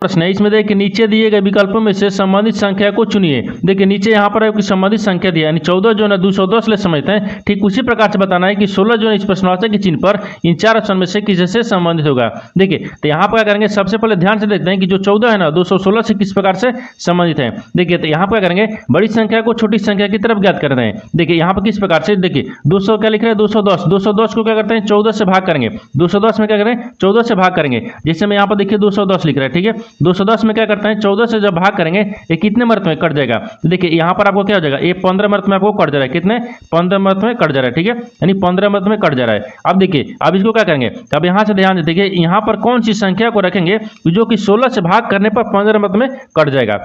प्रश्न है, इसमें देखिए नीचे दिए गए विकल्पों में से संबंधित संख्या को चुनिए। देखिए नीचे यहाँ पर आपकी संबंधित संख्या दिया यानी 14 जो है 210 ले समझते हैं। ठीक उसी प्रकार से बताना है कि 16 जो है इस प्रश्नवाचक के चिन्ह पर इन चार ऑप्शन में से किसी से संबंधित होगा। देखिए तो यहाँ पर क्या करेंगे, सबसे पहले ध्यान से देखते हैं कि जो 14 है ना 216 से किस प्रकार से संबंधित है। देखिए तो यहाँ पर क्या करेंगे, बड़ी संख्या को छोटी संख्या की तरफ ज्ञात कर रहे हैं। देखिए यहाँ पर किस प्रकार से, देखिए 200 क्या लिख रहे हैं 210 को क्या करते हैं 14 से भाग करेंगे। 210 में क्या करें 14 से भाग करेंगे। जैसे मैं यहाँ पर देखिए 210 लिख रहा है, ठीक है 210 में क्या करते हैं 14 से जब भाग करेंगे ये कितने मर्त में कट जाएगा। देखिए यहाँ पर आपको क्या हो जाएगा, ये 15 मर्त में आपको कट जा रहा है। कितने 15 मर्त में कट जा रहा है, ठीक है यानी 15 मर्त में कट जा रहा है। अब देखिए अब इसको क्या करेंगे, अब यहाँ से ध्यान देखिए यहाँ पर कौन सी संख्या को रखेंगे जो कि 16 से भाग करने पर 15 मर्त में कट जाएगा।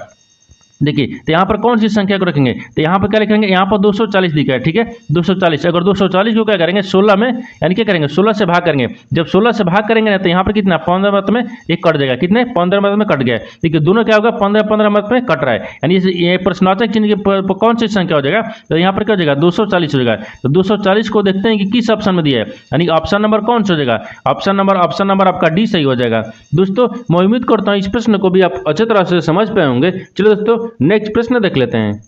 देखिए तो यहाँ पर कौन सी संख्या को रखेंगे, तो यहाँ पर क्या लिखेंगे, यहाँ पर 240 दिखा है, ठीक है 240। अगर 240 को क्या करेंगे 16 में यानी क्या करेंगे 16 से भाग करेंगे। जब 16 से भाग करेंगे ना तो यहाँ पर कितना 15 मत में एक कट जाएगा। कितने 15 मत में कट गया। देखिए दोनों क्या होगा 15 मत में कट रहा है यानी ये प्रश्नवाचक चिन्ह की कौन सी संख्या हो जाएगा, तो यहाँ पर क्या हो जाएगा 240 हो जाएगा। तो 240 को देखते हैं कि किस ऑप्शन में दिया है यानी ऑप्शन नंबर कौन सा हो जाएगा, ऑप्शन नंबर आपका डी सही हो जाएगा। दोस्तों मैं उम्मीद करता हूँ इस प्रश्न को भी आप अच्छे तरह से समझ पाए होंगे। चलो दोस्तों नेक्स्ट प्रश्न देख लेते हैं।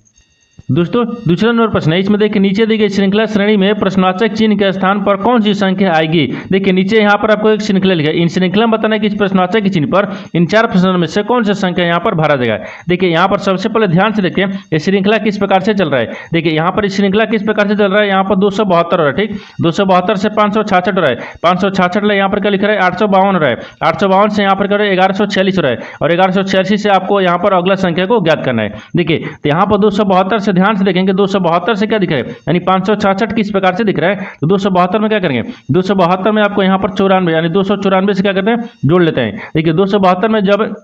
दोस्तों दूसरा नंबर प्रश्न है, इसमें देखिए नीचे दी गई श्रृंखला श्रेणी में प्रश्नवाचक चिन्ह के स्थान पर कौन सी संख्या आएगी। देखिए नीचे यहाँ पर आपको एक श्रृंखला लिखा है, इन श्रृंखला में बताना है कि इस प्रश्नवाचक के चिन्ह पर इन चार प्रश्नों में से कौन सी संख्या यहाँ पर भरा जाएगा। देखिए यहाँ पर सबसे पहले ध्यान से देखिए ये श्रृंखला किस प्रकार से चल रहा है। देखिए यहाँ पर श्रृंखला किस प्रकार से चल रहा है, यहाँ पर 272 हो रहा है, ठीक 272 से 566 हो रहा है, 566 यहाँ पर क्या लिख रहा है 852 हो रहा है, 852 से यहाँ पर क्या 1146 हो रहा है और 1186 से आपको यहाँ पर अगला संख्या को ज्ञात करना है। देखिए तो यहाँ पर 272 से ध्यान से देखेंगे 272 से क्या दिख रहा है यानी 566 किस प्रकार से दिख रहा है। तो 272 में क्या करेंगे 272 में आपको यहाँ पर 94 यानी 294 से क्या करते हैं जोड़ लेते हैं। देखिए 272 में जब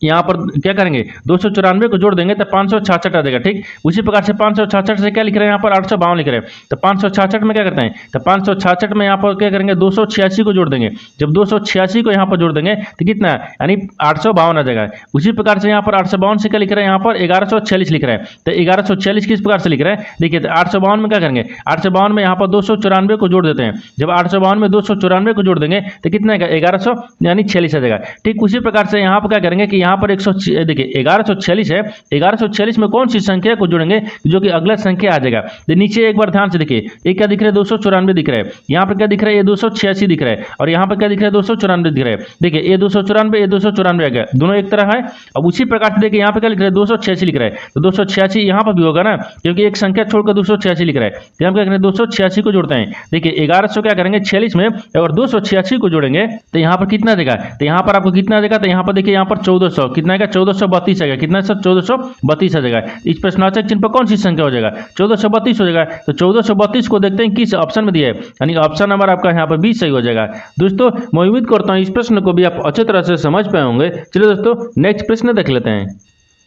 यहाँ पर क्या करेंगे 294 को जोड़ देंगे तो 566 आ जाएगा। ठीक उसी प्रकार से 566 से क्या लिख रहे हैं यहाँ पर 852 लिख रहे हैं। तो 566 में क्या करते हैं, तो 566 में यहाँ पर क्या करेंगे 286 को जोड़ देंगे। जब 286 को यहाँ पर जोड़ देंगे तो कितना है यानी 852 आ जाएगा। उसी प्रकार से यहाँ पर 852 से क्या लिख रहे हैं यहाँ पर 1146 लिख रहे हैं। तो 1146 किस प्रकार से लिख रहे हैं, देखिए तो 852 में क्या करेंगे 852 में यहाँ पर 294 को जोड़ देते हैं। जब 852 में 294 को जोड़ देंगे तो कितना है 1100 यानी 46 आ जाएगा। ठीक उसी प्रकार से यहाँ पर क्या करेंगे कि यहाँ पर 100 देखिए 1146 है, 1146 में कौन सी संख्या को जोड़ेंगे जो कि अगला संख्या आ जाएगा। तो नीचे एक बार ध्यान से देखिए ये क्या दिख रहा है 294 दिख रहा है, यहाँ पर क्या दिख रहा है ये 286 दिख रहा है और यहाँ पर क्या दिख रहा है 294 दिख रहा है। देखिए ये 294 आ गया, दोनों एक तरह है। अब उसी प्रकार से देखिए यहाँ पे क्या लिख रहा है 286 लिख रहा है। तो 286 यहाँ पर भी होगा ना क्योंकि एक संख्या छोड़कर 286 लिख रहा है। तो हम क्या करेंगे 286 को जोड़ते हैं। देखिए 1100 क्या करेंगे 46 में अगर 286 को जोड़ेंगे तो यहाँ पर कितना देगा, तो यहाँ पर आपको कितना देगा, तो यहाँ पर देखिए यहाँ पर 1400 कितना है 1432 आएगा। कितना सर 1432 आ जाएगा। इस प्रश्नवाचक चिन्ह पर कौन सी संख्या हो जाएगा 1432 हो जाएगा। तो 1432 को देखते हैं किस ऑप्शन में दिया है यानी ऑप्शन नंबर आपका यहाँ पर 20 सही हो जाएगा। दोस्तों मैं उम्मीद करता हूँ इस प्रश्न को भी आप अच्छे तरह से समझ पाए होंगे। चलिए दोस्तों नेक्स्ट प्रश्न देख लेते हैं।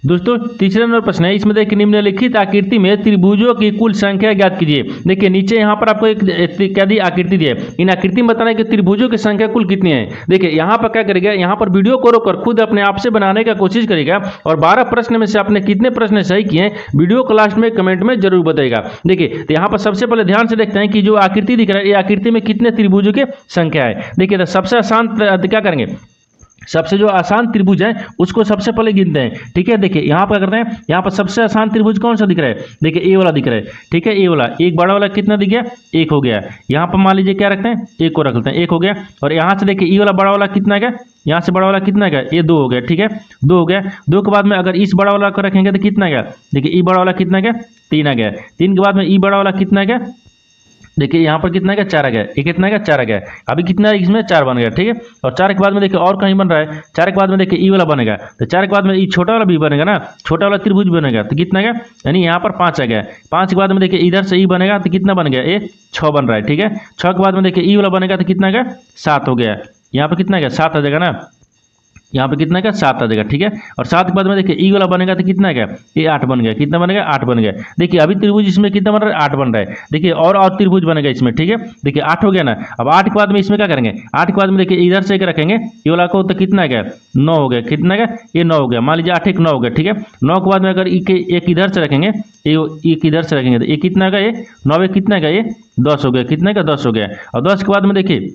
दोस्तों तीसरा नंबर प्रश्न है, इसमें देखिए निम्नलिखित आकृति में त्रिभुजों की कुल संख्या ज्ञात कीजिए। देखिए नीचे यहाँ पर आपको एक क्या दी आकृति दी है, इन आकृति में बताना है कि त्रिभुजों की संख्या कुल कितनी है। देखिए यहाँ पर क्या करेगा, यहाँ पर वीडियो को रोककर खुद अपने आप से बनाने का कोशिश करेगा और 12 प्रश्न में से आपने कितने प्रश्न सही किए हैं वीडियो को लास्ट में कमेंट में जरूर बताएगा। देखिए तो यहाँ पर सबसे पहले ध्यान से देखते हैं कि जो आकृति दिख रहा है ये आकृति में कितने त्रिभुजों की संख्या है। देखिए तो सबसे आसान क्या करेंगे, सबसे जो आसान त्रिभुज है उसको सबसे पहले गिनते हैं। ठीक है देखिए यहाँ पर करते हैं, यहाँ पर सबसे आसान त्रिभुज कौन सा दिख रहा है, देखिए ए वाला दिख रहा है। ठीक है ए वाला, एक बड़ा वाला कितना दिख गया 1 हो गया। यहाँ पर मान लीजिए क्या रखते हैं 1 को रख लेते हैं, 1 हो गया। और यहाँ से देखिए ई वाला बड़ा वाला कितना है, यहाँ से बड़ा वाला कितना है ये 2 हो गया। ठीक है 2 हो गया। 2 के बाद में अगर इस बड़ा वाला को रखेंगे तो कितना है, देखिए ई बड़ा वाला कितना है 3 आ गया। 3 के बाद में ई बड़ा वाला कितना है, देखिए यहाँ पर कितना है 4 आ गया। ये कितना है 4 आ गया। अभी कितना है इसमें 4 बन गया। ठीक है और 4 के बाद में देखिए और कहीं बन रहा है, 4 के बाद में देखिए ई वाला बनेगा। तो 4 के बाद में ई छोटा वाला भी बनेगा ना, छोटा वाला त्रिभुज बनेगा। तो कितना है यानी यहाँ पर 5 आ गया। 5 के बाद में देखिए इधर से ई बनेगा तो कितना बन गया, ये 6 बन रहा है। ठीक है 6 के बाद में देखिए ई वाला बनेगा तो कितना है 7 हो गया। यहाँ पर कितना है 7 आ जाएगा ना, यहाँ पे कितना का 7 आ जाएगा। ठीक है और 7 के बाद में देखिए ई वाला बनेगा तो कितना क्या ये 8 बन गया। कितना बनेगा 8 बन गया। देखिए अभी त्रिभुज इसमें कितना बन रहा है 8 बन रहा है। देखिए और त्रिभुज बनेगा इसमें। ठीक है देखिए 8 हो गया ना। अब 8 के बाद में इसमें क्या करेंगे, 8 के बाद में देखिए इधर से एक रखेंगे ये वाला को तो कितना गया 9 हो गया। कितना गया ये 9 हो गया। मान लीजिए 8 1 9 हो गया। ठीक है 9 के बाद में अगर एक इधर से रखेंगे एक इधर से रखेंगे तो ये कितना का ये 9 कितना का ये 10 हो गया। कितना का 10 हो गया। और 10 के बाद में देखिए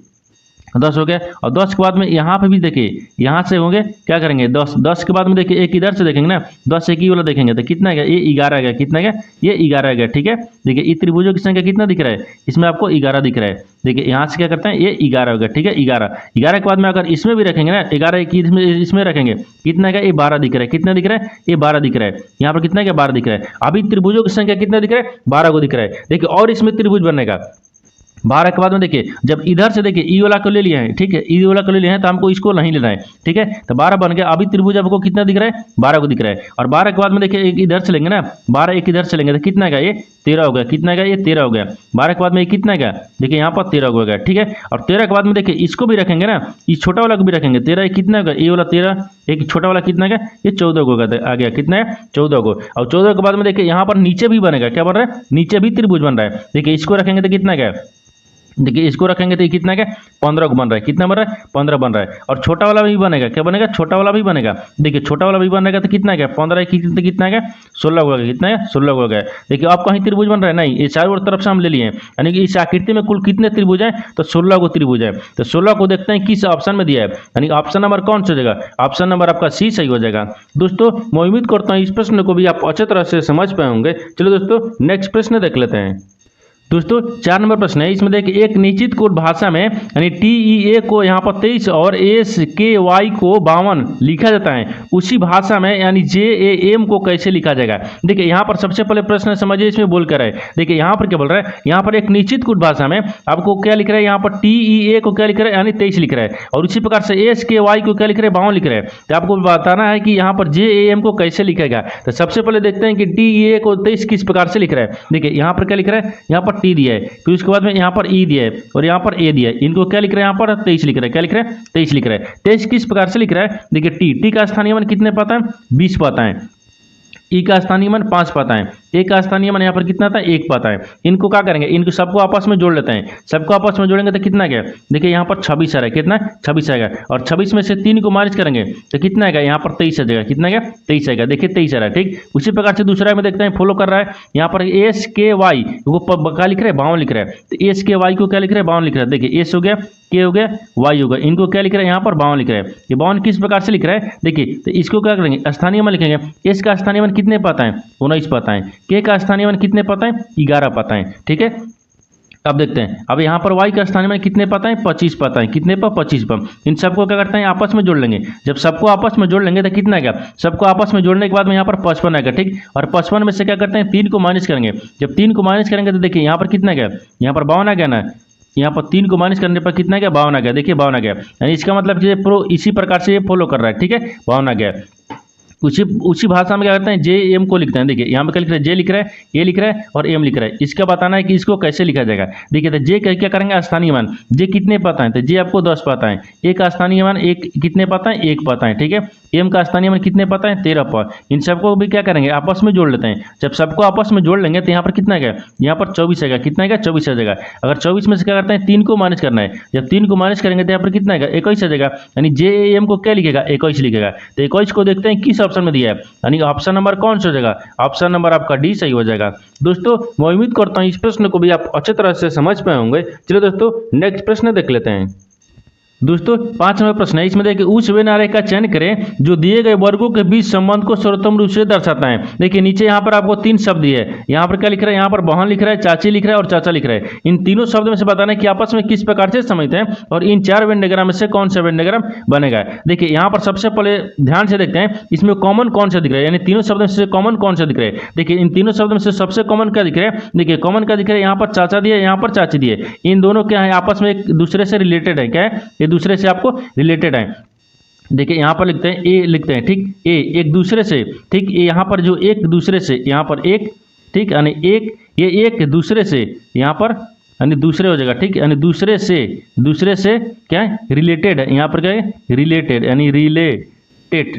10 हो गया। और 10 के बाद में यहाँ पे भी देखिए, यहाँ से होंगे क्या करेंगे 10, 10 के बाद में देखिए एक इधर से देखेंगे ना, 10 एक ही वाला देखेंगे तो कितना गया, ये 11 गया, कितना गया, ये 11 गया। ठीक है, देखिए इस त्रिभुजों की संख्या कितना दिख रहा है, इसमें आपको 11 दिख रहा है। देखिए यहाँ से क्या करते हैं, ये 11 हो गया। ठीक है, 11 के बाद में अगर इसमें भी रखेंगे ना, 11 की इसमें रखेंगे, कितना गया, ये 12 दिख रहा है। कितना दिख रहा है, ये 12 दिख रहा है। यहाँ पर कितना गया, 12 दिख रहा है। अभी त्रिभुजों की संख्या कितना दिख रहा है, 12 को दिख रहा है। देखिए और इसमें त्रिभुज बनेगा 12 के बाद में देखिए, जब इधर से देखिए ई वाला को ले लिया है, ठीक है, ई वाला को ले लिया है तो हमको इसको नहीं लेना है। ठीक है, तो 12 बन गया। अभी त्रिभुज आपको कितना दिख रहा है, 12 को दिख रहा है। और 12 के बाद में देखिए एक इधर से लेंगे ना, 12 एक इधर से लेंगे तो कितना गया, ये 13 हो गया। कितना गया, ये 13 हो गया। 12 के बाद में ये कितना गया, देखिए यहाँ पर 13 हो गया। ठीक है, और 13 के बाद में देखिए इसको भी रखेंगे ना, इस छोटा वाला को भी रखेंगे, 13 कितना होगा, ये वाला 13, एक छोटा वाला कितना गया, ये 14 को आ गया। कितना है, 14 को। और 14 के बाद में देखिए यहाँ पर नीचे भी बनेगा, क्या बन रहा है, नीचे भी त्रिभुज बन रहा है। देखिए इसको रखेंगे तो कितना गया, देखिए इसको रखेंगे तो ये कितना क्या, 15 को बन रहा है। कितना बन रहा है, 15 बन रहा है। और छोटा वाला भी बनेगा, क्या बनेगा, छोटा वाला भी बनेगा। देखिए छोटा वाला भी बनेगा तो कितना क्या, 15 कितना क्या, 16 हो गया। कितना है, 16 हो गया। देखिए अब कहीं त्रिभुज बन रहा है नहीं, ये चारों तरफ से हम ले लिए हैं, यानी कि इस आकृति में कुल कितने त्रिभुज है, तो 16 को त्रिभुज है। तो 16 को देखते हैं किस ऑप्शन में दिया है, यानी ऑप्शन नंबर कौन सा हो जाएगा, ऑप्शन नंबर आपका सी सही हो जाएगा। दोस्तों मैं उम्मीद करता हूँ इस प्रश्न को भी आप अच्छे तरह से समझ पाए होंगे। चलो दोस्तों नेक्स्ट प्रश्न देख लेते हैं। दोस्तों 4 नंबर प्रश्न है, इसमें देखिए एक निश्चित कोड भाषा में यानी TEA को यहाँ पर 23 और SKY को 52 लिखा जाता है, उसी भाषा में यानी JAM को कैसे लिखा जाएगा। देखिए यहाँ पर सबसे पहले प्रश्न समझिए, इसमें बोल कर है, देखिए यहाँ पर क्या बोल रहा है, यहाँ पर एक निश्चित कोड भाषा में आपको क्या लिख रहा है, यहाँ पर TEA को क्या लिख रहा है, यानी 23 लिख रहा है, और उसी प्रकार से SKY को क्या लिख रहा है, 52 लिख रहा है। तो आपको बताना है कि यहाँ पर JAM को कैसे लिखेगा। तो सबसे पहले देखते हैं कि TEA को 23 किस प्रकार से लिख रहा है। देखिए यहाँ पर क्या लिख रहा है, यहाँ पर टी दिया है, फिर उसके बाद में यहाँ पर ई दिया है और यहाँ पर ए दिया है, इनको क्या लिख रहे हैं, यहाँ पर 23 लिख रहा है। क्या लिख रहा है, 23 लिख रहा है। 23 किस प्रकार से लिख रहा है, देखिए टी का स्थानीय मान कितने पाता है, 20 पाता है, ई का स्थानीय मान 5 पाता है, ए का स्थानीय मान यहाँ पर कितना था, 1 पाता है। इनको क्या करेंगे, इनको सबको आपस में जोड़ लेते हैं, सबको आपस में जोड़ेंगे तो कितना गया, देखिए यहाँ पर 26 आ रहा है। कितना, 26 आएगा। और 26 में से 3 को माइनस करेंगे तो कितना आएगा, यहाँ पर 23 आ जाएगा। कितना गया, 23 आएगा। देखिए 23 आ रहा है। ठीक, उसी प्रकार से दूसरा में देखते हैं, फॉलो कर रहा है, यहाँ पर SKY को क्या लिख रहा है, 52 लिख रहा है। तो SKY को क्या लिख रहा है, 52 लिख रहा है। देखिए एस हो गया, के हो गया, वाई होगा, इनको क्या लिख रहा है, यहाँ पर 52 लिख रहा है। ये 52 किस प्रकार से लिख रहा है, देखिए तो इसको क्या करेंगे, स्थानीय मान लिखेंगे। एस का स्थानीय मान कितने पाता है, 19 पाता है। के का स्थानीय मान कितने पाता है, 11 पाता है। ठीक है, अब देखते हैं, अब यहाँ पर y का स्थानीय मान कितने पाता है, 25 पाता है। कितने पर, 25 पर। इन सबको क्या करते हैं, आपस में जोड़ लेंगे। जब सबको आपस में जोड़ लेंगे तो कितना आएगा, सबको आपस में जोड़ने के बाद में यहाँ पर 55 आएगा। ठीक, और 55 में से क्या करते हैं, 3 को माइनस करेंगे। जब 3 को माइनस करेंगे तो देखिए यहाँ पर कितना गया, यहाँ पर 52 आ गया ना, यहाँ पर 3 को माइनस करने पर कितना गया, 52 आ गया। देखिए 52 आ गया, यानी इसका मतलब ये प्रो इसी प्रकार से ये फॉलो कर रहा है। ठीक है, 52 आ गया। उसी भाषा में क्या करते हैं, JM को लिखते हैं। देखिए यहाँ पे क्या लिख रहा है, जे लिख रहा है, ए लिख रहा है और एम लिख रहा है। इसका बताना है कि इसको कैसे लिखा जाएगा। देखिए तो जे क्या करेंगे, स्थानीय मान, जे कितने पाता है, तो जे आपको 10 पाता है। ए का स्थानीय मान 1 कितने पाता है, 1 पाता है। ठीक है, एम का स्थानीय मान कितने पाता है, 13 पाता है। इन सबको भी क्या करेंगे, आपस में जोड़ लेते हैं। जब सबको आपस में जोड़ लेंगे तो यहाँ पर कितना गया, यहाँ पर 24 आएगा। कितना आएगा, 24 आ जाएगा। अगर 24 में से क्या करते हैं, 3 को माइनस करना है। जब 3 को माइनस करेंगे तो यहाँ पर कितना आएगा, 21 आ जाएगा। यानी JAM को क्या लिखेगा, 21 लिखेगा। तो 21 को देखते हैं किस ऑप्शन में दिया है, यानी ऑप्शन नंबर कौन सा हो जाएगा, ऑप्शन नंबर आपका डी सही हो जाएगा। दोस्तों मैं उम्मीद करता हूँ इस प्रश्न को भी आप अच्छे तरह से समझ पाए होंगे। चलिए दोस्तों नेक्स्ट प्रश्न देख लेते हैं। दोस्तों 5 नंबर प्रश्न है, इसमें देखिए उस वे नारे का चयन करें जो दिए गए वर्गों के बीच संबंध को सर्वोत्तम रूप से दर्शाता है। देखिए नीचे यहाँ पर आपको 3 शब्द दिए है, यहाँ पर क्या लिख रहा है, यहाँ पर बहन लिख रहा है, चाची लिख रहा है और चाचा लिख रहा है। इन तीनों शब्द में से बताना है कि आपस में किस प्रकार से समझते हैं और इन 4 वेन डायग्राम में से कौन सा वेन डायग्राम बनेगा। देखिए यहाँ पर सबसे पहले ध्यान से देखते हैं, इसमें कॉमन कौन सा दिख रहा है, यानी तीनों शब्द में से कॉमन कौन सा दिख रहा है। देखिए इन तीनों शब्द में से सबसे कॉमन क्या दिख रहा है, देखिए कॉमन क्या दिख रहा है, यहाँ पर चाचा दिए, यहाँ पर चाची दिए। इन दोनों क्या है, आपस में एक दूसरे से रिलेटेड है। क्या है, ये दूसरे से आपको रिलेटेड है। देखिए यहाँ पर लिखते हैं, ए लिखते हैं। ठीक, ए एक दूसरे से, ठीक, ये यहाँ पर जो एक दूसरे से, यहाँ पर एक, ठीक, यानी एक, ये एक दूसरे से यहाँ पर यानी दूसरे हो जाएगा। ठीक, यानी दूसरे से क्या है, रिलेटेड है। यहाँ पर क्या है, रिलेटेड यानी रिलेटेड।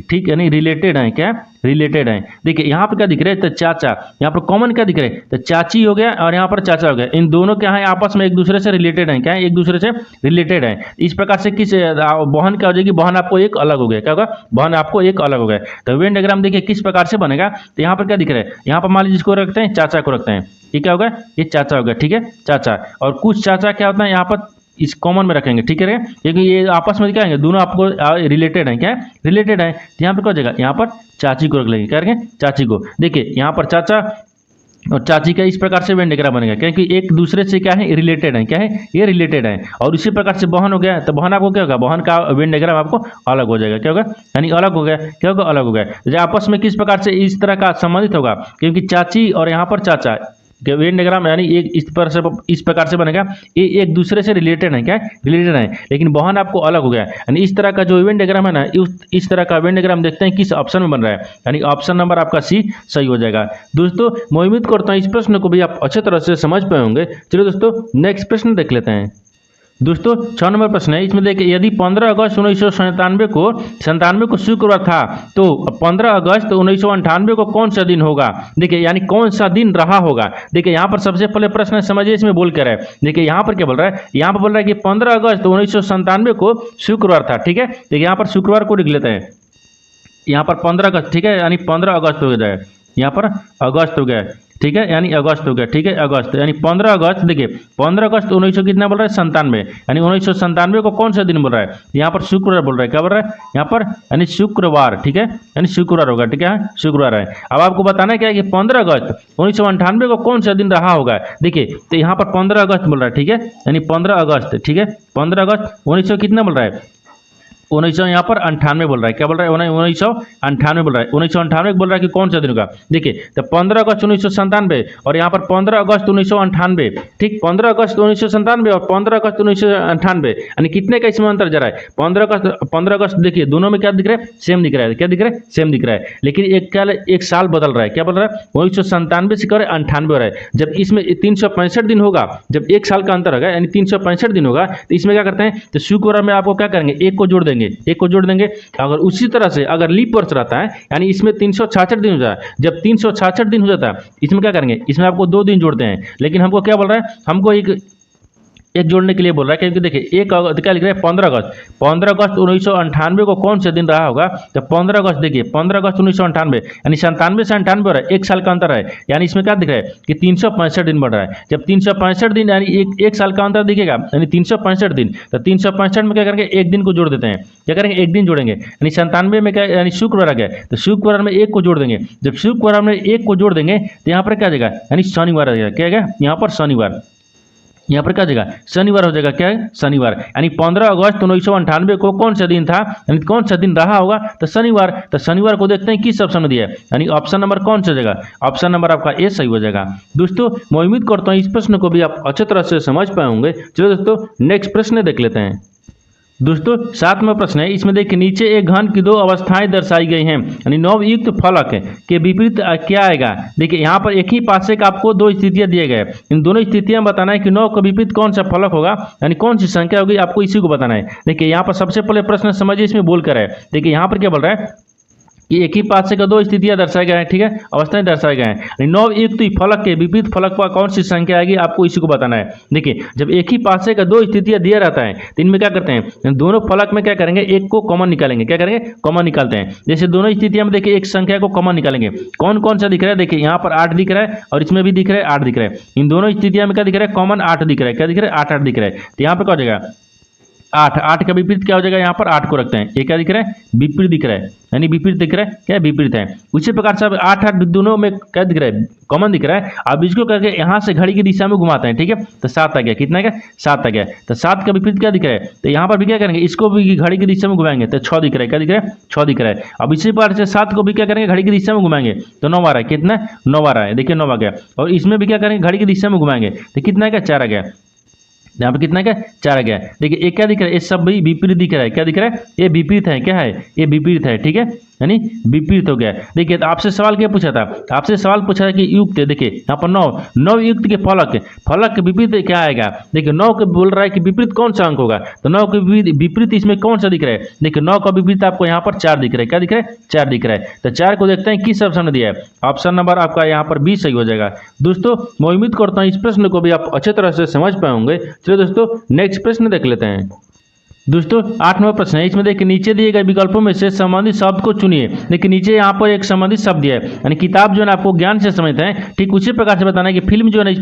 ठीक, यानी रिलेटेड है। क्या, रिलेटेड है। देखिए यहाँ पर क्या दिख रहा है, तो चाचा, यहाँ पर कॉमन क्या दिख रहा है, तो चाची हो गया और यहाँ पर चाचा हो गया। इन दोनों क्या है, आपस में एक दूसरे से रिलेटेड है। क्या है, एक दूसरे से रिलेटेड है। इस प्रकार से किस बहन क्या हो जाएगी, बहन आपको एक अलग हो गया। क्या होगा, बहन आपको एक अलग हो गया। तो वेन डायग्राम देखिए किस प्रकार से बनेगा। तो यहाँ पर क्या दिख रहा है, यहाँ पर मान लीजिए जिसको रखते हैं, चाचा को रखते हैं। ये क्या होगा, ये चाचा होगा। ठीक है, चाचा। और कुछ चाचा क्या होता है, यहाँ पर इस कॉमन में रखेंगे, ठीक है, क्योंकि ये आपस में क्या है, दोनों आपको रिलेटेड हैं, क्या है, रिलेटेड है। यहाँ पर क्या हो जाएगा, यहाँ पर चाची को रख लेंगे, क्या रखेंगे, चाची को। देखिए यहाँ पर चाचा और चाची का इस प्रकार से वेन डायग्राम बनेगा, क्योंकि एक दूसरे से क्या है, रिलेटेड है, क्या है, ये रिलेटेड है। और इसी प्रकार से बहन हो गया, तो बहन आपको क्या होगा, बहन का वेन डायग्राम आपको अलग हो जाएगा, क्या होगा, यानी अलग हो गया, क्या होगा, अलग हो गया। जो आपस में किस प्रकार से इस तरह का संबंधित होगा, क्योंकि चाची और यहाँ पर चाचा वेन डायग्राम यानी एक इस प्रकार से बनेगा, ये एक दूसरे से रिलेटेड है, क्या है, रिलेटेड है, लेकिन बहन आपको अलग हो गया। यानी इस तरह का जो वेन डायग्राम है ना, इस तरह का वेन डायग्राम देखते हैं किस ऑप्शन में बन रहा है, यानी ऑप्शन नंबर आपका सी सही हो जाएगा। दोस्तों मैं उम्मीद करता हूँ इस प्रश्न को भी आप अच्छे तरह से समझ पाए होंगे। चलिए दोस्तों नेक्स्ट प्रश्न देख लेते हैं। दोस्तों 6 नंबर प्रश्न है, इसमें देखिए यदि 15 अगस्त 1997 को शुक्रवार था तो 15 अगस्त 1998 को कौन सा दिन होगा। देखिए यानी कौन सा दिन रहा होगा। देखिए यहाँ पर सबसे पहले प्रश्न समझिए, इसमें बोल कर है, देखिए यहाँ पर क्या बोल रहा है, यहाँ पर बोल रहा है कि 15 अगस्त 1997 को शुक्रवार था, ठीक है। देखिए यहाँ पर शुक्रवार को लिख लेते हैं, यहाँ पर 15 अगस्त, ठीक है, यानी 15 अगस्त हो जाए, यहाँ पर अगस्त हो गया, ठीक है, यानी अगस्त हो गया, ठीक है, अगस्त यानी 15 अगस्त। देखिए 15 अगस्त 1900 कितना बोल रहा है, 97, यानी 1997 को कौन सा दिन बोल रहा है, यहाँ पर शुक्रवार बोल रहा है, क्या बोल रहा है, यहाँ पर यानी शुक्रवार, ठीक है, यानी शुक्रवार होगा, ठीक है, शुक्रवार है। अब आपको बताना क्या है कि 15 अगस्त 1998 को कौन सा दिन रहा होगा। देखिए तो यहाँ पर 15 अगस्त बोल रहा है, ठीक है, यानी 15 अगस्त, ठीक है, 15 अगस्त 1900 कितना बोल रहा है, 1900 यहाँ पर 98 बोल रहा है, क्या बोल रहा है, 1998 बोल रहा है, 1998 बोल रहा है कि कौन सा दिन होगा। देखिए तो 15 अगस्त 1997 और यहाँ पर 15 अगस्त 1998, ठीक, 15 अगस्त 1997 और 15 अगस्त 1998, यानी कितने का इसमें अंतर जा रहा है, 15 अगस्त देखिए दोनों में क्या दिख रहा है, सेम दिख रहा है, क्या दिख रहा है, सेम दिख रहा है, लेकिन एक साल बदल रहा है, क्या बोल रहा है, 1997 से क्या 98 हो रहा है। जब इसमें 365 दिन होगा, जब एक साल का अंतर होगा यानी 365 दिन होगा, तो इसमें क्या करते हैं, तो शुक्रवार में आपको क्या करेंगे, एक को जोड़ देंगे, एक को जोड़ देंगे। अगर उसी तरह से अगर लीप वर्ष रहता है यानी इसमें 366 दिन हो जाए, जब 366 दिन हो जाता है इसमें क्या करेंगे, इसमें आपको 2 दिन जोड़ते हैं, लेकिन हमको क्या बोल रहा है, हमको एक जोड़ने के लिए बोल रहा है, क्योंकि देखिए एक क्या लिख रहा है, 15 अगस्त 1998 को कौन सा दिन रहा होगा, तो 15 अगस्त, देखिए 15 अगस्त 1998 यानी 97 से 98 हो रहा है, एक साल का अंतर है, यानी इसमें क्या दिख रहा है कि 365 दिन बढ़ रहा है। जब 365 दिन यानी एक साल का अंतर दिखेगा यानी 365 दिन, तो 365 में क्या करेंगे, एक दिन को जोड़ देते हैं, क्या करेंगे, एक दिन जोड़ेंगे, यानी 97 में क्या यानी शुक्रवार आ गया, तो शुक्रवार में एक को जोड़ देंगे, जब शुक्रवार में एक को जोड़ देंगे तो यहाँ पर क्या आ जाएगा, यानी शनिवार आ जाएगा, क्या आएगा, यहाँ पर शनिवार, यहाँ पर क्या हो जाएगा, शनिवार हो जाएगा, क्या है, शनिवार, यानी 15 अगस्त 1998 को कौन सा दिन था, यानी कौन सा दिन रहा होगा, तो शनिवार। तो शनिवार को देखते हैं किस ऑप्शन में दिया है, यानी ऑप्शन नंबर कौन सा जगह, ऑप्शन नंबर आपका ए सही हो जाएगा। दोस्तों मैं उम्मीद करता हूँ इस प्रश्न को भी आप अच्छे तरह से समझ पाए होंगे। चलो दोस्तों नेक्स्ट प्रश्न देख लेते हैं। दोस्तों 7वां प्रश्न है, इसमें देखिए नीचे एक घन की 2 अवस्थाएं दर्शाई गई हैं, यानी नवयुक्त फलक के विपरीत क्या आएगा। देखिए यहाँ पर एक ही पासे का आपको 2 स्थितियां दिए गए, इन दोनों स्थितियां बताना है कि 9 के विपरीत कौन सा फलक होगा, यानी कौन सी संख्या होगी, आपको इसी को बताना है। देखिए यहाँ पर सबसे पहले प्रश्न समझिए, इसमें बोल कर है, देखिए यहाँ पर क्या बोल रहा है कि एक ही पासे का 2 स्थितियां दर्शाए गए हैं, ठीक है, अवस्थाएं दर्शाए गए हैं, 9 युक्त फलक के विपरीत फलक पर कौन सी संख्या आएगी, आपको इसी को बताना है। देखिए जब एक ही पासे का 2 स्थितियां दिया रहता है तो इनमें क्या करते हैं, दोनों फलक में क्या करेंगे, एक को कॉमन निकालेंगे, क्या करेंगे, कॉमन निकालते हैं। जैसे दोनों स्थितियां में देखिए एक संख्या को कॉमन निकालेंगे, कौन कौन सा दिख रहा है, देखिए यहाँ पर 8 दिख रहा है और इसमें भी दिख रहा है 8 दिख रहा है, इन दोनों स्थितियां में क्या दिख रहा है, कॉमन 8 दिख रहा है, क्या दिख रहा है, 8 दिख रहा है। तो यहाँ पर क्या हो जाएगा, 8 का विपरीत क्या हो जाएगा, यहाँ पर 8 को रखते हैं, ये क्या दिख रहा है, विपरीत दिख रहा है, यानी विपरीत दिख रहा है, क्या विपरीत है। उसी प्रकार से 8 दोनों में क्या दिख रहा है, कॉमन दिख रहा है। अब इसको करके यहाँ से घड़ी की दिशा में घुमाते हैं, ठीक है, तो 7 आ गया, कितना गया, 7 आ गया। तो 7 का विपरीत क्या दिख रहा है, तो यहाँ पर भी क्या करेंगे, इसको भी घड़ी की दिशा में घुमाएंगे तो 6 दिख रहा है, क्या दिख रहा है, 6 दिख रहा है। अब इसी प्रकार से 7 को भी क्या करेंगे, घड़ी की दिशा में घुमाएंगे तो 9 आ रहा है, कितना, 9 आ रहा है, देखिए 9 आ गया। और इसमें भी क्या करेंगे, घड़ी की दिशा में घुमाएंगे तो कितना क्या, 4 आ गया, यहाँ पर कितना क्या, 4 आ गया। देखिए ये क्या दिख रहा है, ये सब भी विपरीत दिख रहा है, क्या दिख रहा है, ये विपरीत है, क्या है, ये विपरीत है, ठीक है, यानी विपरीत हो गया। देखिए तो आपसे सवाल क्या पूछा था, आपसे सवाल पूछा था कि युक्त, देखिए यहाँ पर 9 युक्त के फलक के विपरीत क्या आएगा। देखिए 9 के बोल रहा है कि विपरीत कौन सा अंक होगा, तो 9 के विपरीत इसमें कौन सा दिख रहा है। देखिए 9 का विपरीत आपको यहाँ पर 4 दिख रहा है, क्या दिख रहा है, 4 दिख रहा है। तो 4 को देखते हैं किस ऑप्शन में दिया है, ऑप्शन नंबर आपका यहाँ पर बी सही हो जाएगा। दोस्तों मैं उम्मीद करता हूँ इस प्रश्न को भी आप अच्छे तरह से समझ पाए होंगे। चलिए दोस्तों नेक्स्ट प्रश्न देख लेते हैं। दोस्तों 8 नंबर प्रश्न है, इसमें देखिए नीचे दिए गए विकल्पों में से संबंधित शब्द को चुनिए। देखिए नीचे यहाँ पर एक संबंधित शब्द दिया है, यानी किताब जो है ना आपको ज्ञान से समझते हैं, ठीक उसी प्रकार से बताना है कि फिल्म जो है ना इस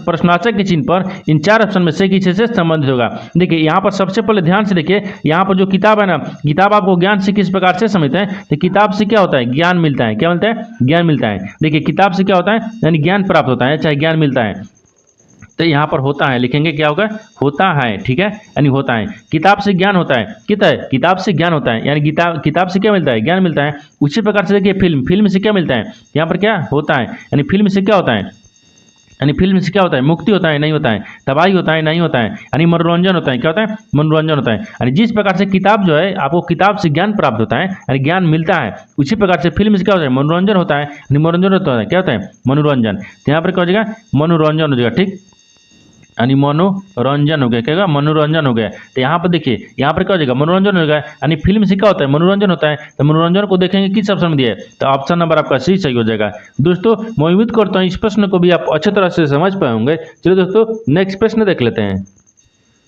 प्रश्नवाचक के चिन्ह पर इन 4 ऑप्शन में से किसी से संबंधित होगा। देखिए यहाँ पर सबसे पहले ध्यान से देखिए, यहाँ पर जो किताब है ना, किताब आपको ज्ञान से किस प्रकार से समझते हैं, तो किताब से क्या होता है, ज्ञान मिलता है। क्या मिलता है? ज्ञान मिलता है। देखिए किताब से क्या होता है, यानी ज्ञान प्राप्त होता है, चाहे ज्ञान मिलता है। तो यहाँ पर होता है लिखेंगे, क्या होगा, होता है, ठीक है, यानी होता है। किताब से ज्ञान होता है, किताब से ज्ञान होता है, यानी किताब से क्या मिलता है, ज्ञान मिलता है। उसी प्रकार से देखिए फिल्म से क्या मिलता है, यहाँ पर क्या होता है, यानी फिल्म से क्या होता है, यानी फिल्म से क्या होता है, मुक्ति होता है, नहीं होता है, तबाही होता है, नहीं होता है, यानी मनोरंजन होता है। क्या होता है? मनोरंजन होता है। यानी जिस प्रकार से किताब जो है आपको किताब से ज्ञान प्राप्त होता है, यानी ज्ञान मिलता है, उसी प्रकार से फिल्म से क्या होता है, मनोरंजन होता है, यानी मनोरंजन होता है। क्या होता है? मनोरंजन। तो यहाँ पर क्या हो जाएगा, मनोरंजन हो जाएगा, ठीक, यानी मनोरंजन हो गया, क्या होगा, मनोरंजन हो गया। तो यहाँ पर देखिए, यहाँ पर क्या हो जाएगा, मनोरंजन हो गया, यानी फिल्म से क्या होता है, मनोरंजन होता है। तो मनोरंजन को देखेंगे किस ऑप्शन में दिया है, तो ऑप्शन नंबर आपका सी सही हो जाएगा। दोस्तों मैं उम्मीद करता हूँ इस प्रश्न को भी आप अच्छे तरह से समझ पाए होंगे। चलिए दोस्तों नेक्स्ट प्रश्न देख लेते हैं।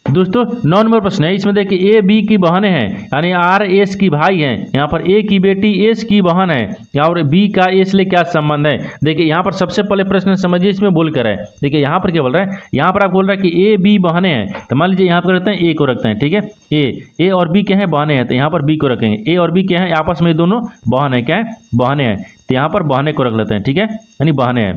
दोस्तों 9 नंबर प्रश्न है, इसमें देखिए ए बी की बहनें हैं, यानी आर एस की भाई हैं। यहाँ पर ए की बेटी एस की बहन है, और बी का एस ले क्या संबंध है। देखिए यहाँ पर सबसे पहले प्रश्न समझिए, इसमें बोल कर है। देखिए यहाँ पर क्या बोल रहा है, यहाँ पर आप बोल रहा है कि ए बी बहनें हैं, तो मान लीजिए यहाँ पर रखते हैं ए को रखते हैं, ठीक है, ए और बी क्या है, बहनें हैं, तो यहाँ पर बी को रखेंगे। ए और बी क्या है, आपस में दोनों बहन है, क्या है, बहनें हैं, तो यहाँ पर बहनें को रख लेते हैं, ठीक है, यानी बहनें हैं।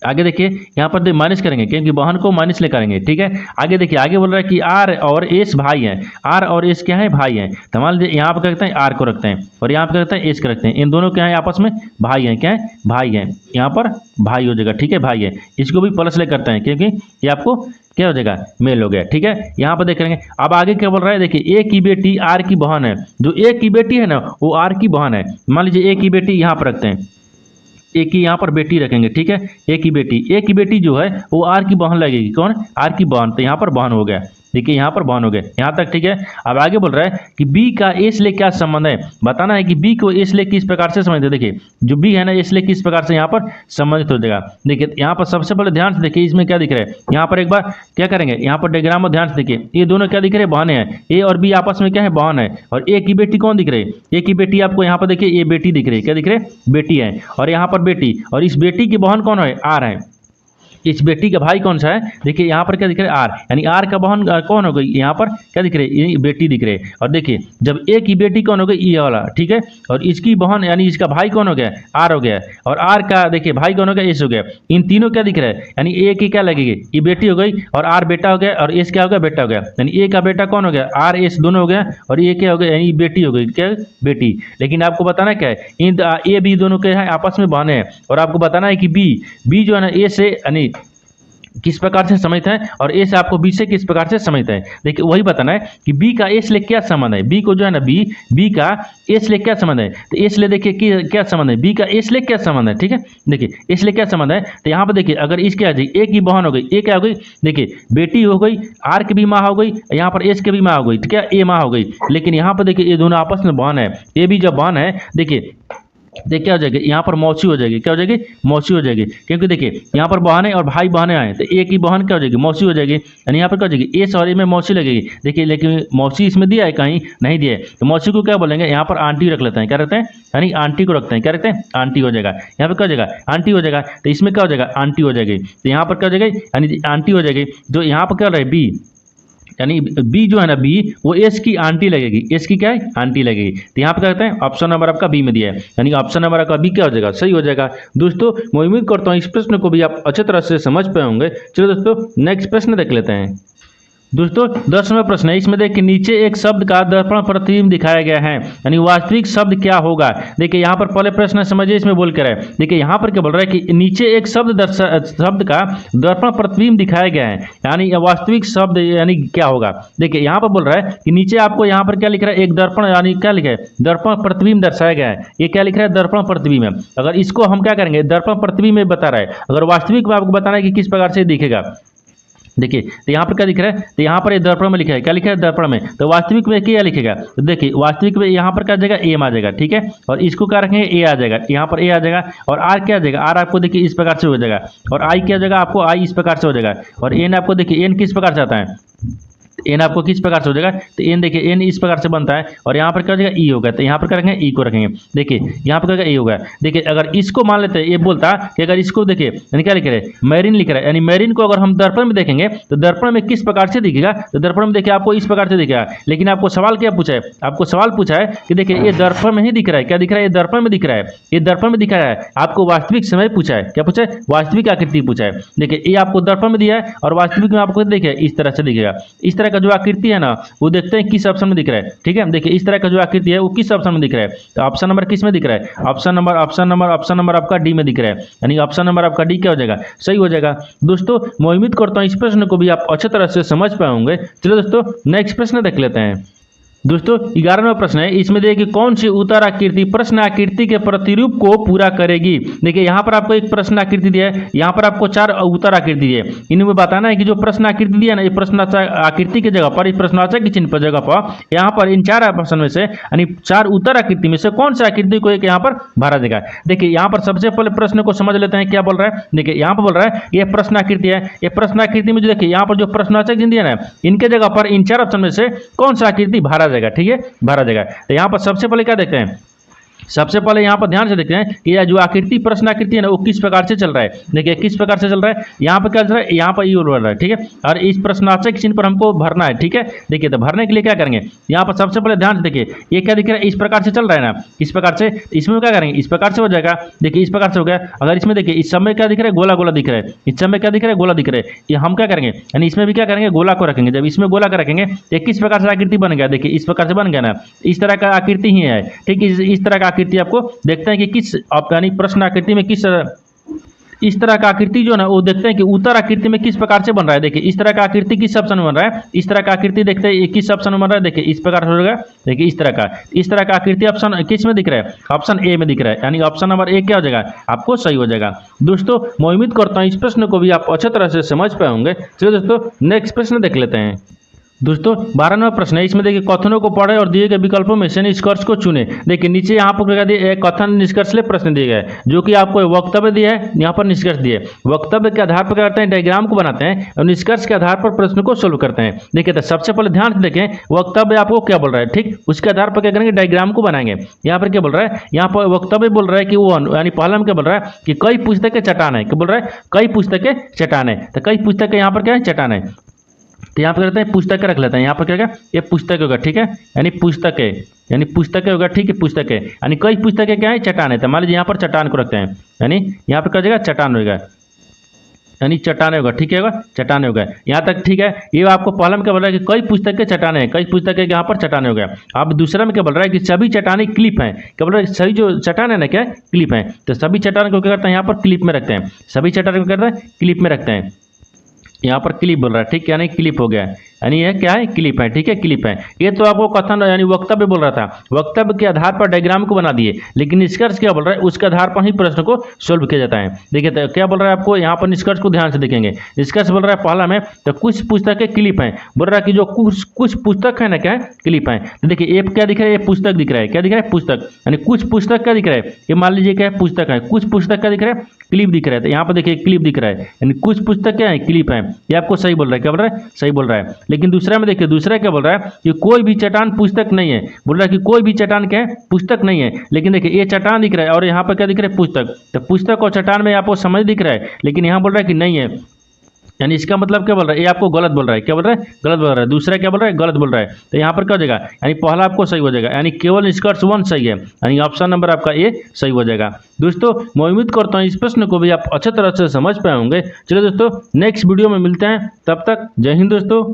आगे देखिए यहाँ पर माइनस करेंगे, क्योंकि बहन को माइनस ले करेंगे, ठीक है। आगे देखिए, आगे बोल रहा है कि आर और एस भाई हैं, आर और एस क्या है, भाई हैं। तो मान लीजिए यहाँ पर क्या रखते हैं, आर को रखते हैं, और यहाँ पर क्या रखते हैं, एस को रखते हैं। इन दोनों क्या है, आपस में भाई हैं, क्या है, भाई हैं। यहाँ पर भाई हो जाएगा, ठीक है, भाई है। इसको भी प्लस ले करते हैं, क्योंकि ये आपको क्या हो जाएगा, मेल हो गया, ठीक है। यहाँ पर देखेंगे, अब आगे क्या बोल रहा है, देखिए ए की बेटी आर की बहन है। जो ए की बेटी है ना, वो आर की बहन है। मान लीजिए ए की बेटी यहाँ पर रखते हैं, ए की यहाँ पर बेटी रखेंगे, ठीक है, ए की बेटी जो है वो आर की बहन लगेगी। कौन? आर की बहन। तो यहाँ पर बहन हो गया, देखिए यहाँ पर बहन हो गए, यहाँ तक ठीक है। अब आगे बोल रहा है कि बी का एस ले क्या संबंध है, बताना है कि बी को एस ले किस प्रकार से समझते हैं। देखिए जो बी है ना, एस ले किस प्रकार से यहाँ पर संबंधित हो जाएगा। देखिए यहाँ पर सबसे पहले ध्यान से देखिए, इसमें क्या दिख रहा है, यहाँ पर एक बार क्या करेंगे, यहाँ पर डायग्राम में ध्यान से देखिए, ये दोनों क्या दिख रहे हैं, बहने हैं। ए और बी आपस में क्या है, बहन है। और ए की बेटी कौन दिख रही है, ए की बेटी आपको यहाँ पर देखिए, ये बेटी दिख रही है, क्या दिख रही है, बेटी है। और यहाँ पर बेटी, और इस बेटी की बहन कौन है, आर है। इस बेटी का भाई कौन सा है, देखिए यहाँ पर क्या दिख रहा है, आर, यानी आर का बहन कौन हो गई, यहाँ पर क्या दिख रही है, ये बेटी दिख रही है। और देखिए जब ए की बेटी कौन हो गई, ये वाला, ठीक है, और इसकी बहन यानी इसका भाई कौन हो गया, आर हो गया। और आर का देखिए भाई कौन हो गया, एस हो गया। इन तीनों क्या दिख रहा है, यानी ए की क्या लगेगी, ये बेटी हो गई, और आर बेटा हो गया, और एस क्या हो गया, बेटा हो गया। यानी ए का बेटा कौन हो गया, आर एस दोनों हो गया, और ये क्या हो गया, यानी बेटी हो गई, क्या, बेटी। लेकिन आपको बताना क्या है, इन ए बी दोनों क्या है, आपस में बहने हैं। और आपको बताना है कि बी जो है ना, ए से यानी किस प्रकार से समझते हैं, और ए से आपको बी से किस प्रकार से समझते हैं। देखिए वही बताना है कि बी का ए से ले क्या संबंध है, बी को जो है ना, बी का ए से ले क्या संबंध है। तो ए से ले देखिए क्या संबंध है, बी का ए से ले क्या संबंध है, ठीक है। देखिए ए से ले क्या संबंध है, तो यहाँ पर देखिए अगर इसके आ जाए, ए की बहन हो गई, ए क्या हो गई, देखिए बेटी हो गई, आर की भी माँ हो गई, यहाँ पर एस की भी माँ हो गई, ठीक है, ए माँ हो गई। लेकिन यहाँ पर देखिए ये दोनों आपस में बहन है, ये भी जब बहन है, देखिए क्या हो जाएगी, यहाँ पर मौसी हो जाएगी, क्या हो जाएगी, मौसी हो जाएगी। क्योंकि देखिए यहाँ पर बहनें और भाई बहनें आए, तो एक ही बहन क्या हो जाएगी, मौसी हो जाएगी। यानी यहाँ पर क्या हो जाएगी, ए सॉरी में मौसी लगेगी। देखिए लेकिन मौसी इसमें दिया है, कहीं नहीं दिया है, तो मौसी को क्या बोलेंगे, यहाँ पर आंटी रख लेते हैं, क्या रखते हैं, यानी आंटी को रखते हैं, क्या रखते हैं, आंटी हो जाएगा। यहाँ पर क्या हो जाएगा, आंटी हो जाएगा। तो इसमें क्या हो जाएगा, आंटी हो जाएगी। तो यहाँ पर क्या हो जाएगी, यानी आंटी हो जाएगी। जो यहाँ पर क्या रहे, बी, यानी बी जो है ना, बी वो एस की आंटी लगेगी, एस की क्या है, आंटी लगेगी। तो यहाँ पे क्या कहते हैं, ऑप्शन नंबर आपका बी में दिया है, यानी ऑप्शन नंबर आपका बी क्या हो जाएगा, सही हो जाएगा। दोस्तों मैं उम्मीद करता हूँ इस प्रश्न को भी आप अच्छे तरह से समझ पाए होंगे। चलो दोस्तों नेक्स्ट प्रश्न देख लेते हैं। दोस्तों 10 नंबर प्रश्न है, इसमें देखिए नीचे एक शब्द का दर्पण प्रतिबिंब दिखाया गया है, यानी वास्तविक शब्द क्या होगा। देखिए यहाँ पर पहले प्रश्न समझिए, इसमें बोल कर है। देखिए यहाँ पर क्या बोल रहा है कि नीचे एक शब्द का दर्पण प्रतिबिंब दिखाया गया है, यानी वास्तविक शब्द यानी क्या होगा। देखिए यहाँ पर बोल रहा है कि नीचे आपको यहाँ पर क्या लिख रहा है, एक दर्पण, यानी क्या लिखा है, दर्पण प्रतिबिंब दर्शाया गया है। ये क्या लिख रहा है, दर्पण प्रतिबिंब है। अगर इसको हम क्या करेंगे, दर्पण प्रतिबिंब में बता रहा है, अगर वास्तविक में आपको बताना है कि किस प्रकार से दिखेगा। देखिए तो यहाँ पर क्या दिख रहा है, तो यहाँ पर ये दर्पण में लिखा है, क्या लिखा है, दर्पण में। तो वास्तविक में क्या लिखेगा, तो देखिए वास्तविक में यहाँ पर क्या जाएगा, ए आ जाएगा, ठीक है। और इसको क्या रखेंगे, ए आ जाएगा, यहाँ पर ए आ जाएगा। और आर क्या आ जाएगा, आर आपको देखिए इस प्रकार से हो जाएगा। और आई क्या जाएगा, आपको आई इस प्रकार से हो जाएगा। और एन आपको देखिए, एन किस प्रकार से आता है, एन आपको किस प्रकार से हो जाएगा, तो एन देखिए एन इस प्रकार से बनता है और यहाँ पर क्या हो जाएगा ई होगा, तो यहाँ पर क्या रखेंगे ई को रखेंगे। देखिए यहाँ पर क्या ई होगा, देखिए अगर इसको मान लेते हैं, ये बोलता कि अगर इसको देखिए यानी क्या लिख रहे हैं मैरिन लिख रहा है, यानी मैरिन को अगर हम दर्पण में देखेंगे तो दर्पण में किस प्रकार से दिखेगा, तो दर्पण में देखिए आपको इस प्रकार से दिखेगा। लेकिन आपको सवाल क्या पूछा है, आपको सवाल पूछा है कि देखिए ये दर्पण में ही दिख रहा है, क्या दिख रहा है, ये दर्पण में दिख रहा है, ये दर्पण में दिख रहा है। आपको वास्तविक समय पूछा है, क्या पूछा है, वास्तविक आकृति पूछा है। देखिए ये आपको दर्पण में दिया है और वास्तविक में आपको देखिए इस तरह से दिखेगा। इस तरह का जो आकृति है ना वो देखते हैं किस ऑप्शन में दिख रहा है, ठीक है। देखिए इस तरह का जो आकृति है वो किस ऑप्शन में दिख रहा है, तो ऑप्शन नंबर किस में दिख रहा है, ऑप्शन नंबर आपका डी में दिख रहा है, यानी ऑप्शन नंबर आपका डी क्या हो जाएगा, सही हो जाएगा। दोस्तों मैं उम्मीद करता हूं इस प्रश्न को भी आप अच्छी तरह से समझ पाए होंगे। चलो दोस्तों नेक्स्ट प्रश्न देख लेते हैं। दोस्तों 11वां प्रश्न है, इसमें देखिए कि कौन सी उत्तर आकृति प्रश्न आकृति के प्रतिरूप को पूरा करेगी। देखिए यहाँ पर आपको एक प्रश्न आकृति दिया है, यहाँ पर आपको 4 उत्तर आकृति दिए, इनमें बताना है कि जो प्रश्न आकृति दिया ना ये प्रश्न आकृति की जगह पर, इस प्रश्नवाचक के चिन्ह पर जगह पर यहाँ पर इन 4 प्रश्न में से यानी 4 उत्तर आकृति में से कौन सी आकृति को एक यहाँ पर भरा देगा। देखिए यहाँ पर सबसे पहले प्रश्न को समझ लेते हैं क्या बोल रहा है। देखिए यहाँ पर बोल रहा है ये प्रश्न आकृति है, ये प्रश्न आकृति में जो देखिए यहाँ पर जो प्रश्नवाचक चिन्ह दिया ना इनके जगह पर इन 4 ऑप्शन में से कौन सा आकृति भरा जाएगा, ठीक है, भरा जाएगा। तो यहाँ पर सबसे पहले क्या देखते हैं, सबसे पहले यहाँ पर ध्यान से देखते हैं कि यह जो आकृति प्रश्न आकृति है ना वो किस प्रकार से चल रहा है। देखिए किस प्रकार से चल रहा है, यहाँ पर क्या चल रहा है, यहाँ पर ई बोल रहा है, ठीक है, और इस प्रश्नवाचक चिन्ह पर हमको भरना है, ठीक है। देखिए तो भरने के लिए क्या करेंगे, यहाँ पर सबसे पहले ध्यान से देखिए ये क्या दिख रहा है, इस प्रकार से चल रहा है ना, इस प्रकार से, इसमें क्या करेंगे इस प्रकार से हो जाएगा। देखिए इस प्रकार से हो गया। अगर इसमें देखिए इस समय क्या दिख रहा है, गोला गोला दिख रहा है, इस समय क्या दिख रहा है, गोला दिख रहा है, ये हम क्या करेंगे यानी इसमें भी क्या करेंगे गोला को रखेंगे। जब इसमें गोला को रखेंगे तो किस प्रकार से आकृति बन गया, देखिए इस प्रकार से बन गया ना, इस तरह का आकृति ही है, ठीक है। इस तरह का आकृति आपको देखते हैं कि किस यानी प्रश्न आकृति में किस इस तरह का आकृति जो ना वो देखते हैं कि उत्तर आकृति में किस प्रकार से बन रहा है। देखिए इस तरह का आकृति किस ऑप्शन में बन रहा है, इस तरह का आकृति देखते हैं किस ऑप्शन में बन रहा है। देखिए इस प्रकार हो जाएगा, देखिए इस तरह का आकृति ऑप्शन किस में दिख रहा है, ऑप्शन ए में दिख रहा है, यानी ऑप्शन नंबर ए क्या हो जाएगा आपको सही हो जाएगा। दोस्तों मैं उम्मीद करता हूँ इस प्रश्न को भी आप अच्छी तरह से समझ पाए होंगे। चलिए दोस्तों नेक्स्ट प्रश्न देख लेते हैं। दोस्तों 12वां प्रश्न है, इसमें देखिए कथनों को पढ़े और दिए गए विकल्पों में से निष्कर्ष को चुने। देखिए नीचे यहाँ पर क्या दिया है, कथन निष्कर्ष ले प्रश्न दिए गए जो कि आपको वक्तव्य दिया है, यहाँ पर निष्कर्ष दिए। वक्तव्य के आधार पर क्या करते हैं, डायग्राम को बनाते हैं और निष्कर्ष के आधार पर प्रश्न को सोल्व करते हैं। देखिए तो सबसे पहले ध्यान से देखें वक्तव्य आपको क्या बोल रहा है, ठीक, उसके आधार पर क्या करेंगे डायग्राम को बनाएंगे। यहाँ पर क्या बोल रहा है, यहाँ पर वक्तव्य बोल रहा है कि वो यानी पहला में क्या बोल रहा है कि कई पुस्तकें चट्टान है, क्या बोल रहा है कई पुस्तकें चट्टान है, तो कई पुस्तकें यहाँ पर क्या है चट्टान है, तो यहाँ पर करते हैं पुस्तकें रख लेते हैं। यहाँ पर क्या ये पुस्तक होगा, ठीक है, यानी पुस्तकें होगा, ठीक है, पुस्तकें यानी कई पुस्तकें क्या है चट्टान है, तो मान लीजिए यहाँ पर चट्टान को रखते हैं, यानी यहाँ पर क्या हो जाएगा चट्टान होगा, यानी चट्टाने होगा, ठीक है, चट्टाने होगा यहाँ तक, ठीक है। ये आपको पहला में क्या बोल रहा है कि कई पुस्तकें चट्टाने हैं, कई पुस्तकें यहाँ पर चट्टाने हो गया। अब दूसरा में क्या बोल रहा है कि सभी चट्टाने क्लिप हैं, क्या बोल रहा है सभी जो चट्टान है ना क्या क्लिप हैं, तो सभी चट्टान को क्या करते हैं यहाँ पर क्लिप में रखते हैं, सभी चट्टान को करते हैं क्लिप में रखते हैं। यहाँ पर क्लिप बोल रहा है, ठीक, यानी क्लिप हो गया, यानी यह क्या है क्लिप है, ठीक है, क्लिप है। ये तो आपको कथन यानी वक्तव्य बोल रहा था, वक्तव्य के आधार पर डायग्राम को बना दिए, लेकिन निष्कर्ष क्या बोल रहा है उसके आधार पर ही प्रश्न को सोल्व किया जाता है। देखिए तो क्या बोल रहा है आपको, यहाँ पर निष्कर्ष को ध्यान से देखेंगे। निष्कर्ष बोल रहा है पहला में तो कुछ पुस्तकें क्लिप हैं, बोल रहा है कि जो कुछ पुस्तक है ना क्या है क्लिप है। तो देखिए ये क्या दिख रहा है, ये पुस्तक दिख रहा है, क्या दिख रहा है पुस्तक, यानी कुछ पुस्तक क्या दिख रहा है, ये मान लीजिए क्या है पुस्तक है, कुछ पुस्तक क्या दिख रहा है क्लिप दिख रहा है। तो यहाँ पर देखिए क्लिप दिख रहा है, यानी कुछ पुस्तक क्या है क्लिप है, ये आपको सही बोल रहा है, क्या बोल रहा है सही बोल रहा है। लेकिन दूसरा में देखिए दूसरा क्या बोल रहा है कि कोई भी चट्टान पुस्तक नहीं है, बोल रहा है कि कोई भी चट्टान क्या है पुस्तक नहीं है। लेकिन देखिए ये चट्टान दिख रहा है और यहाँ पर क्या दिख रहा है पुस्तक, तो पुस्तक और चट्टान में आपको समझ दिख रहा है, लेकिन यहाँ बोल रहा है कि नहीं है, यानी इसका मतलब क्या बोल रहा है ये आपको गलत बोल रहा है, क्या बोल रहा है गलत बोल रहा है। दूसरा क्या बोल रहा है गलत बोल रहा है, तो यहाँ पर क्या हो जाएगा यानी पहला आपको सही हो जाएगा, यानी केवल निष्कर्ष 1 सही है, यानी ऑप्शन नंबर आपका ए सही हो जाएगा। दोस्तों मैं उम्मीद करता हूँ इस प्रश्न को भी आप अच्छे तरह से समझ पाए होंगे। चलिए दोस्तों नेक्स्ट वीडियो में मिलते हैं, तब तक जय हिंद दोस्तों।